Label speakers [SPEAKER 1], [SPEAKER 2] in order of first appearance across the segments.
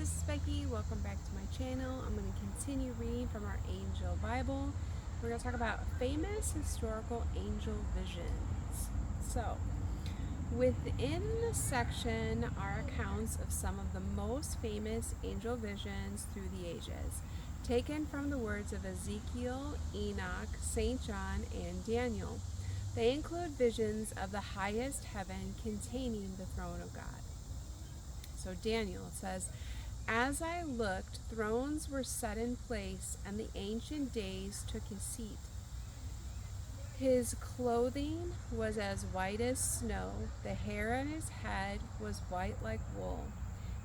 [SPEAKER 1] this is Becky. Welcome back to my channel. I'm going to continue reading from our Angel Bible. We're going to talk about famous historical angel visions. So, within the section are accounts of some of the most famous angel visions through the ages, taken from the words of Ezekiel, Enoch, St. John, and Daniel. They include visions of the highest heaven containing the throne of God. So Daniel says, "As I looked, thrones were set in place, and the Ancient Days took his seat. His clothing was as white as snow, the hair on his head was white like wool.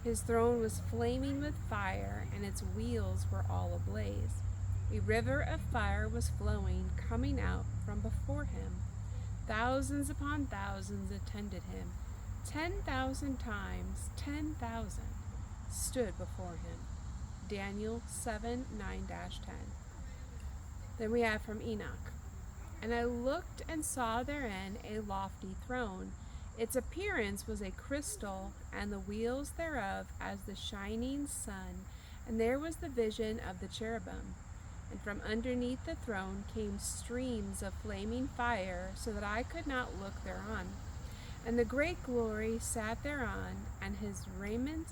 [SPEAKER 1] His throne was flaming with fire, and its wheels were all ablaze. A river of fire was flowing, coming out from before him. Thousands upon thousands attended him. 10,000 times 10,000 stood before him." Daniel 7:9-10. Then we have from Enoch. "And I looked and saw therein a lofty throne. Its appearance was a crystal, and the wheels thereof as the shining sun. And there was the vision of the cherubim. And from underneath the throne came streams of flaming fire, so that I could not look thereon. And the great glory sat thereon, and his raiment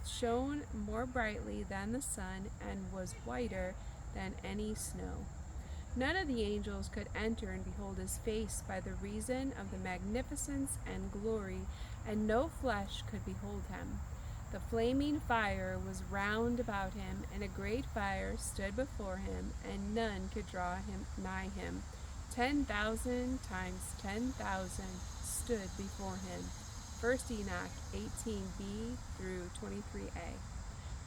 [SPEAKER 1] shone more brightly than the sun, and was whiter than any snow. None of the angels could enter and behold his face by the reason of the magnificence and glory, and no flesh could behold him. The flaming fire was round about him, and a great fire stood before him, and none could draw him nigh him. 10,000 times 10,000 stood before him." 1 Enoch 18b through 23a.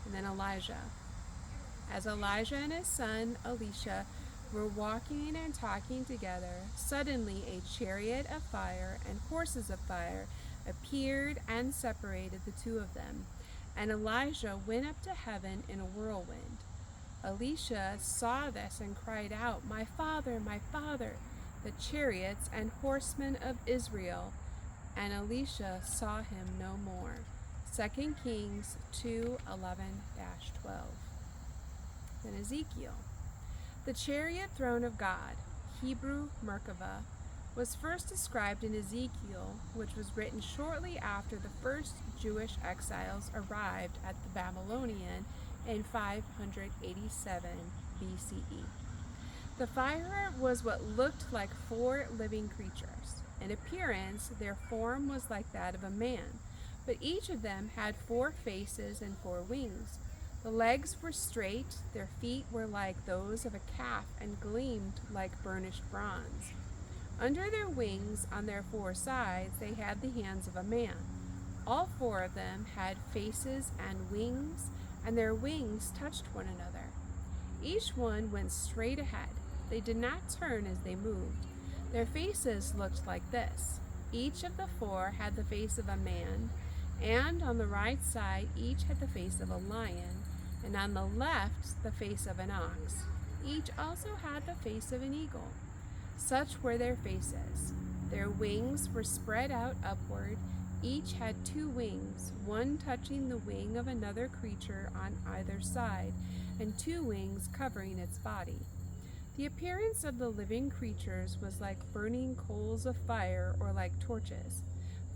[SPEAKER 1] And then Elijah. "As Elijah and his son Elisha were walking and talking together, suddenly a chariot of fire and horses of fire appeared and separated the two of them. And Elijah went up to heaven in a whirlwind. Elisha saw this and cried out, 'My father, the chariots and horsemen of Israel.' And Elisha saw him no more." 2 Kings 2:11-12. Then Ezekiel. "The chariot throne of God, Hebrew Merkavah, was first described in Ezekiel, which was written shortly after the first Jewish exiles arrived at the Babylonian in 587 BCE. The fire was what looked like 4 living creatures. In appearance, their form was like that of a man, but each of them had 4 faces and 4 wings. The legs were straight, their feet were like those of a calf and gleamed like burnished bronze. Under their wings, on their 4 sides, they had the hands of a man. All 4 of them had faces and wings, and their wings touched one another. Each one went straight ahead. They did not turn as they moved. Their faces looked like this. Each of the 4 had the face of a man, and on the right side each had the face of a lion, and on the left the face of an ox. Each also had the face of an eagle. Such were their faces. Their wings were spread out upward. Each had 2 wings, one touching the wing of another creature on either side, and 2 wings covering its body. The appearance of the living creatures was like burning coals of fire or like torches.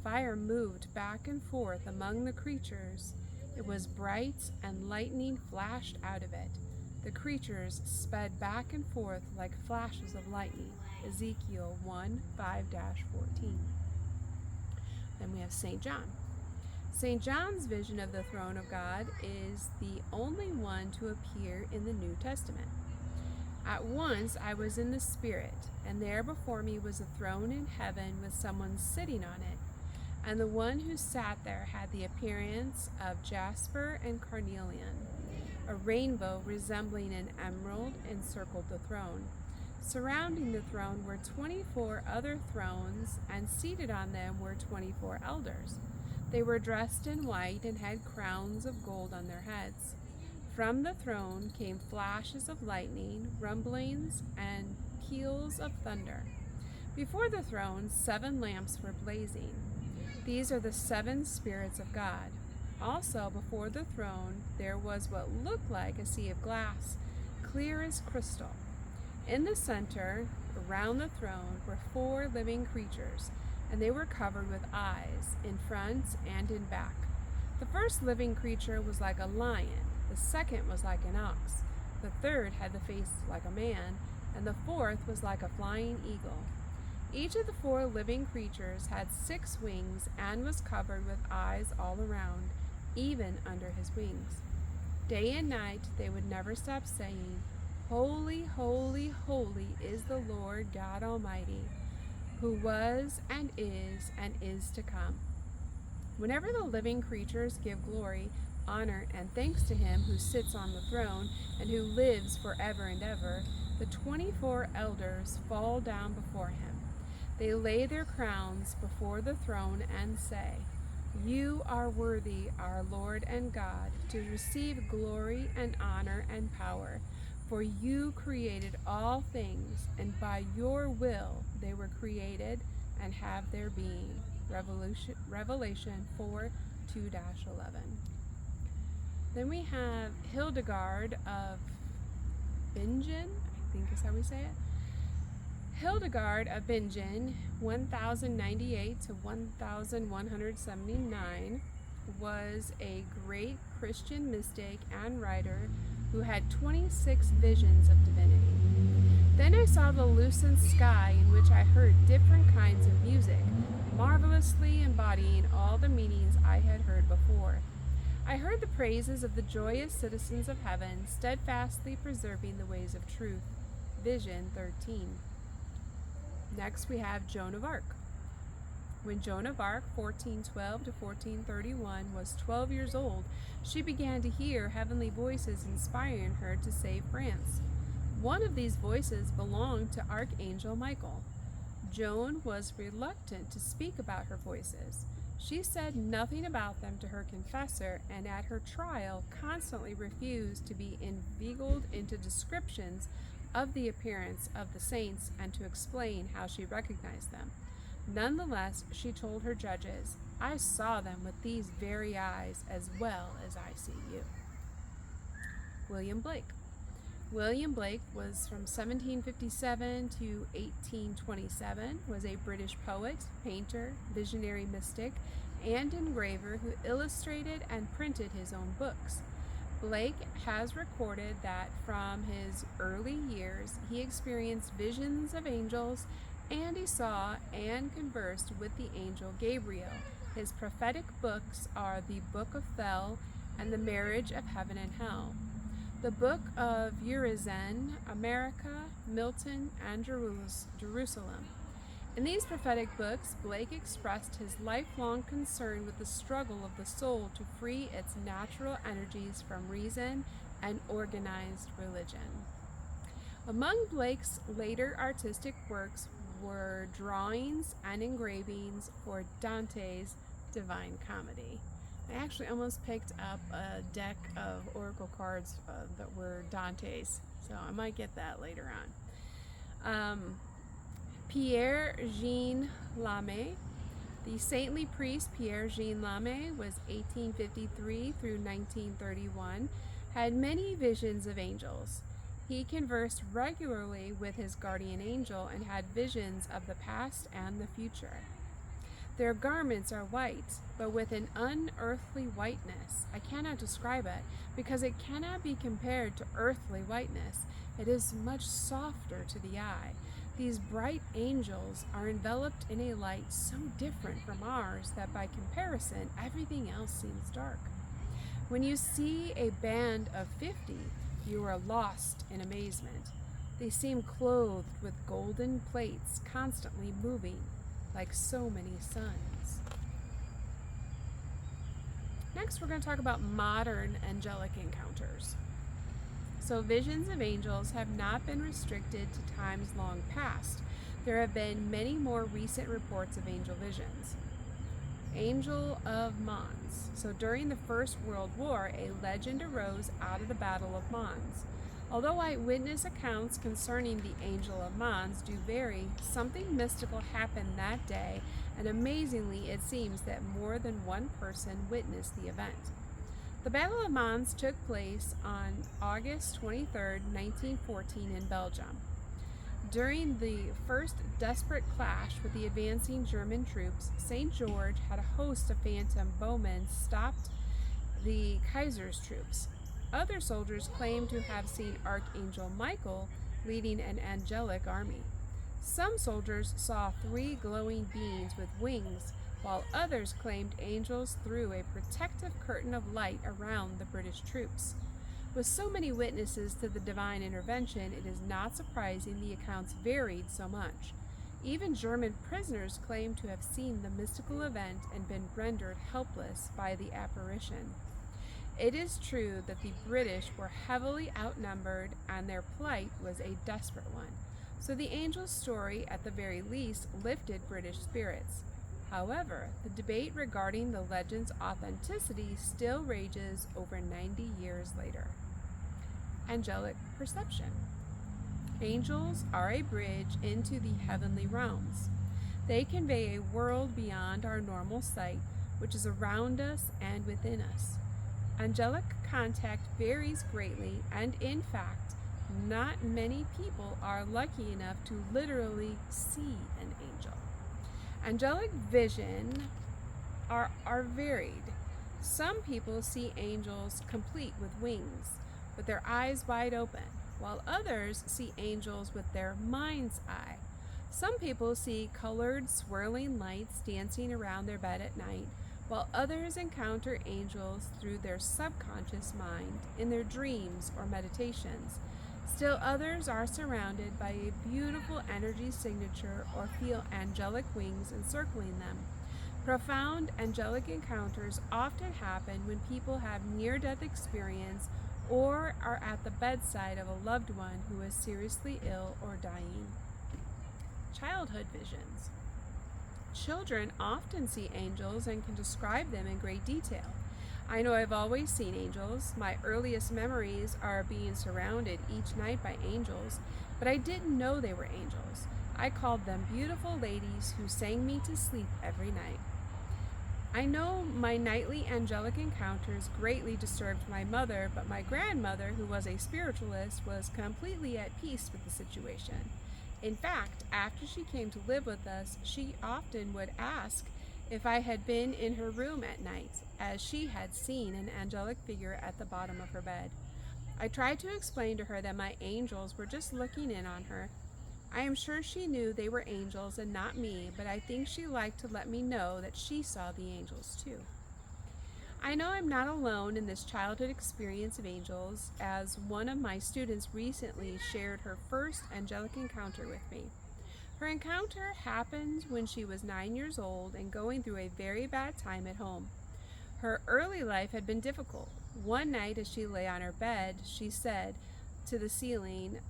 [SPEAKER 1] Fire moved back and forth among the creatures. It was bright, and lightning flashed out of it. The creatures sped back and forth like flashes of lightning." Ezekiel 1:5-14. Then we have St. John. St. John's vision of the throne of God is the only one to appear in the New Testament. "At once I was in the Spirit, and there before me was a throne in heaven with someone sitting on it. And the one who sat there had the appearance of jasper and carnelian. A rainbow resembling an emerald encircled the throne. Surrounding the throne were 24 other thrones, and seated on them were 24 elders. They were dressed in white and had crowns of gold on their heads. From the throne came flashes of lightning, rumblings, and peals of thunder. Before the throne 7 lamps were blazing. These are the 7 spirits of God. Also, before the throne, there was what looked like a sea of glass, clear as crystal. In the center, around the throne, were 4 living creatures, and they were covered with eyes, in front and in back. The first living creature was like a lion, the second was like an ox, the third had the face like a man, and the fourth was like a flying eagle. Each of the 4 living creatures had 6 wings and was covered with eyes all around, even under his wings. Day and night they would never stop saying, "Holy, holy, holy is the Lord God Almighty, who was and is to come." Whenever the living creatures give glory, honor, and thanks to him who sits on the throne and who lives forever and ever, the 24 elders fall down before him. They lay their crowns before the throne and say, "You are worthy, our Lord and God, to receive glory and honor and power, for you created all things, and by your will they were created and have their being." Revelation 4:2-11. Then we have Hildegard of Bingen, I think is how we say it. Hildegard of Bingen, 1098 to 1179, was a great Christian mystic and writer who had 26 visions of divinity. Then I saw the lucent sky in which I heard different kinds of music, marvelously embodying all the meanings I had heard before. I heard the praises of the joyous citizens of heaven, steadfastly preserving the ways of truth. Vision 13. Next we have Joan of Arc. When Joan of Arc, 1412 to 1431, was 12 years old, she began to hear heavenly voices inspiring her to save France. One of these voices belonged to Archangel Michael. Joan was reluctant to speak about her voices. She said nothing about them to her confessor, and at her trial constantly refused to be inveigled into descriptions of the appearance of the saints and to explain how she recognized them. Nonetheless, she told her judges, "I saw them with these very eyes as well as I see you." William Blake. William Blake was from 1757 to 1827, was a British poet, painter, visionary mystic, and engraver who illustrated and printed his own books. Blake has recorded that from his early years he experienced visions of angels, and he saw and conversed with the angel Gabriel. His prophetic books are the Book of Thel and the Marriage of Heaven and Hell. The Book of Urizen, America, Milton, and Jerusalem. In these prophetic books, Blake expressed his lifelong concern with the struggle of the soul to free its natural energies from reason and organized religion. Among Blake's later artistic works were drawings and engravings for Dante's Divine Comedy. I actually almost picked up a deck of oracle cards that were Dante's, so I might get that later on. Pierre-Jean Lame. The saintly priest Pierre-Jean Lame was 1853 through 1931, had many visions of angels. He conversed regularly with his guardian angel and had visions of the past and the future. Their garments are white, but with an unearthly whiteness. I cannot describe it because it cannot be compared to earthly whiteness. It is much softer to the eye. These bright angels are enveloped in a light so different from ours that by comparison, everything else seems dark. When you see a band of 50, you are lost in amazement. They seem clothed with golden plates, constantly moving, like so many suns. Next, we're going to talk about modern angelic encounters. So visions of angels have not been restricted to times long past. There have been many more recent reports of angel visions. Angel of Mons. So during the First World War, a legend arose out of the Battle of Mons. Although eyewitness accounts concerning the Angel of Mons do vary, something mystical happened that day, and amazingly, it seems that more than one person witnessed the event. The Battle of Mons took place on August 23, 1914, in Belgium. During the first desperate clash with the advancing German troops, St. George had a host of phantom bowmen stopped the Kaiser's troops. Other soldiers claimed to have seen Archangel Michael leading an angelic army. Some soldiers saw 3 glowing beings with wings, while others claimed angels threw a protective curtain of light around the British troops. With so many witnesses to the divine intervention, it is not surprising the accounts varied so much. Even German prisoners claimed to have seen the mystical event and been rendered helpless by the apparition. It is true that the British were heavily outnumbered and their plight was a desperate one, so the angel's story at the very least lifted British spirits. However, the debate regarding the legend's authenticity still rages over 90 years later. Angelic perception. Angels are a bridge into the heavenly realms. They convey a world beyond our normal sight, which is around us and within us. Angelic contact varies greatly, and in fact, not many people are lucky enough to literally see an angel. Angelic vision are varied. Some people see angels complete with wings, with their eyes wide open, while others see angels with their mind's eye. Some people see colored, swirling lights dancing around their bed at night, while others encounter angels through their subconscious mind in their dreams or meditations. Still others are surrounded by a beautiful energy signature or feel angelic wings encircling them. Profound angelic encounters often happen when people have near-death experience or are at the bedside of a loved one who is seriously ill or dying. Childhood visions. Children often see angels and can describe them in great detail. I know I've always seen angels. My earliest memories are being surrounded each night by angels, but I didn't know they were angels. I called them beautiful ladies who sang me to sleep every night. I know my nightly angelic encounters greatly disturbed my mother, but my grandmother, who was a spiritualist, was completely at peace with the situation. In fact, after she came to live with us, she often would ask if I had been in her room at night, as she had seen an angelic figure at the bottom of her bed. I tried to explain to her that my angels were just looking in on her. I am sure she knew they were angels and not me, but I think she liked to let me know that she saw the angels too. I know I'm not alone in this childhood experience of angels, as one of my students recently shared her first angelic encounter with me. Her encounter happened when she was 9 years old and going through a very bad time at home. Her early life had been difficult. One night as she lay on her bed, she said to the ceiling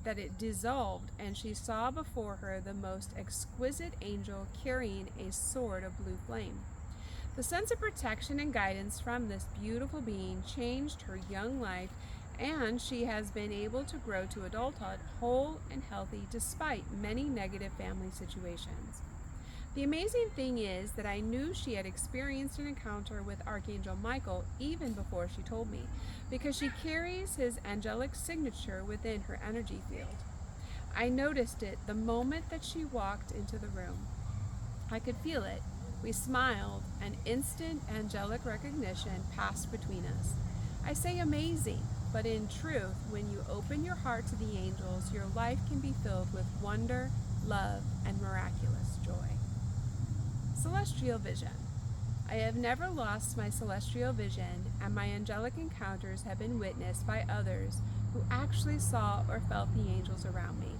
[SPEAKER 1] that it dissolved, and she saw before her the most exquisite angel carrying a sword of blue flame. The sense of protection and guidance from this beautiful being changed her young life, and she has been able to grow to adulthood whole and healthy despite many negative family situations. The amazing thing is that I knew she had experienced an encounter with Archangel Michael even before she told me, because she carries his angelic signature within her energy field. I noticed it the moment that she walked into the room. I could feel it. We smiled, and instant angelic recognition passed between us. I say amazing, but in truth, when you open your heart to the angels, your life can be filled with wonder, love, and miraculous joy. Celestial vision. I have never lost my celestial vision, and my angelic encounters have been witnessed by others who actually saw or felt the angels around me.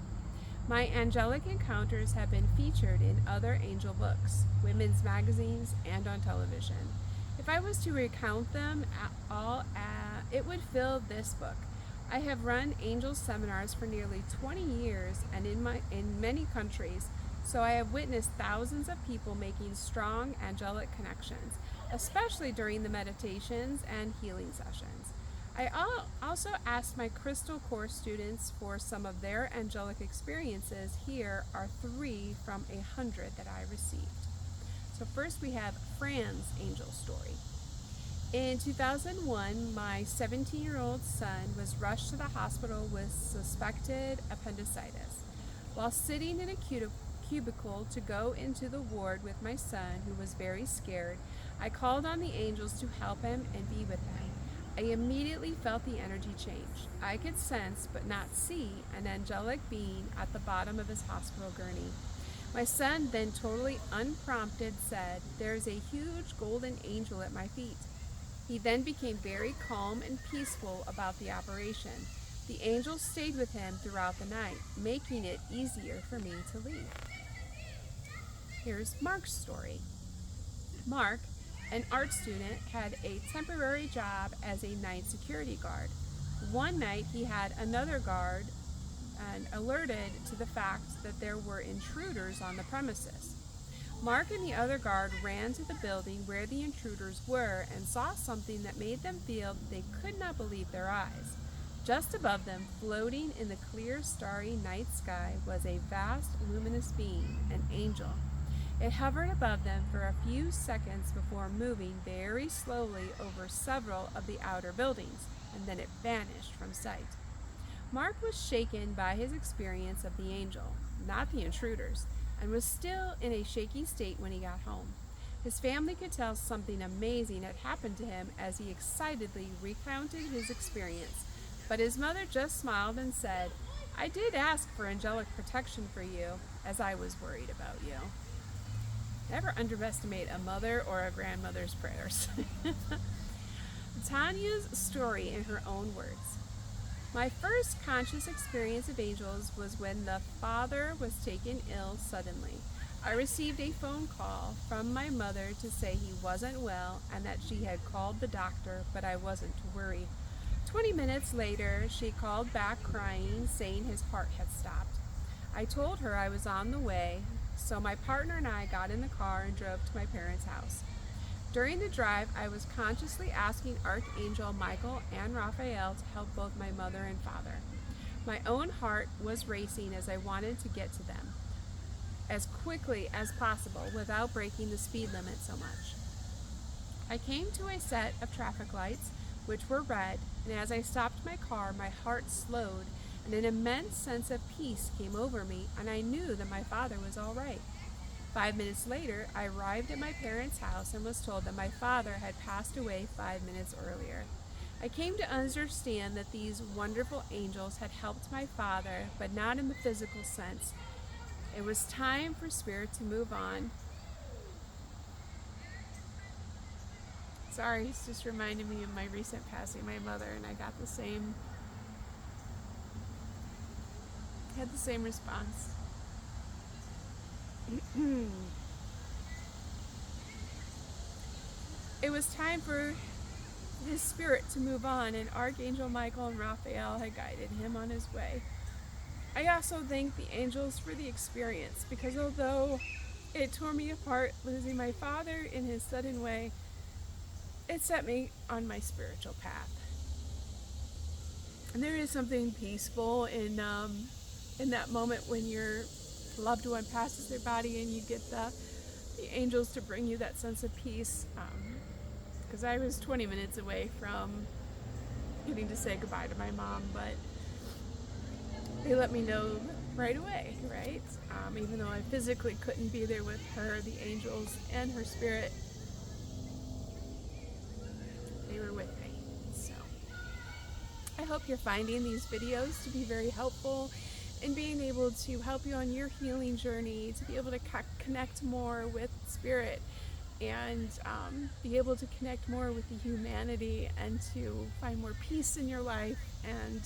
[SPEAKER 1] My angelic encounters have been featured in other angel books, women's magazines, and on television. If I was to recount them all, it would fill this book. I have run angel seminars for nearly 20 years and in many countries, so I have witnessed thousands of people making strong angelic connections, especially during the meditations and healing sessions. I also asked my Crystal Course students for some of their angelic experiences. Here are 3 from 100 that I received. So first we have Fran's angel story. In 2001, my 17-year-old son was rushed to the hospital with suspected appendicitis. While sitting in a cubicle to go into the ward with my son, who was very scared, I called on the angels to help him and be with him. I immediately felt the energy change. I could sense, but not see, an angelic being at the bottom of his hospital gurney. My son then, totally unprompted, said, "There's a huge golden angel at my feet." He then became very calm and peaceful about the operation. The angel stayed with him throughout the night, making it easier for me to leave. Here's Mark's story. Mark, an art student, had a temporary job as a night security guard. One night he had another guard and alerted to the fact that there were intruders on the premises. Mark and the other guard ran to the building where the intruders were and saw something that made them feel that they could not believe their eyes. Just above them, floating in the clear, starry night sky, was a vast, luminous being, an angel. It hovered above them for a few seconds before moving very slowly over several of the outer buildings, and then it vanished from sight. Mark was shaken by his experience of the angel, not the intruders, and was still in a shaky state when he got home. His family could tell something amazing had happened to him as he excitedly recounted his experience, but his mother just smiled and said, "I did ask for angelic protection for you, as I was worried about you." Never underestimate a mother or a grandmother's prayers. Tanya's story in her own words. My first conscious experience of angels was when the father was taken ill suddenly. I received a phone call from my mother to say he wasn't well and that she had called the doctor, but I wasn't to worry. 20 minutes later, she called back crying, saying his heart had stopped. I told her I was on the way, so my partner and I got in the car and drove to my parents' house. During the drive, I was consciously asking Archangel Michael and Raphael to help both my mother and father. My own heart was racing as I wanted to get to them as quickly as possible without breaking the speed limit so much. I came to a set of traffic lights, which were red, and as I stopped my car, my heart slowed and an immense sense of peace came over me, and I knew that my father was all right. 5 minutes later, I arrived at my parents' house and was told that my father had passed away 5 minutes earlier. I came to understand that these wonderful angels had helped my father, but not in the physical sense. It was time for spirit to move on. Sorry, it's just reminded me of my recent passing of my mother, and I got had the same response. It was time for his spirit to move on, and Archangel Michael and Raphael had guided him on his way. I also thank the angels for the experience, because although it tore me apart losing my father in his sudden way, it set me on my spiritual path. And there is something peaceful in that moment when your loved one passes their body and you get the angels to bring you that sense of peace. Because I was 20 minutes away from getting to say goodbye to my mom, but they let me know right away, right? Even though I physically couldn't be there with her, the angels and her spirit, they were with me. So I hope you're finding these videos to be very helpful in being able to help you on your healing journey, to be able to connect more with spirit and be able to connect more with the humanity and to find more peace in your life and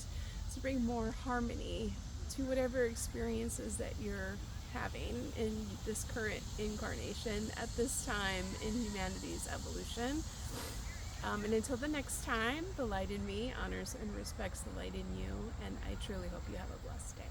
[SPEAKER 1] to bring more harmony to whatever experiences that you're having in this current incarnation at this time in humanity's evolution. And until the next time, the light in me honors and respects the light in you, and I truly hope you have a blessed day.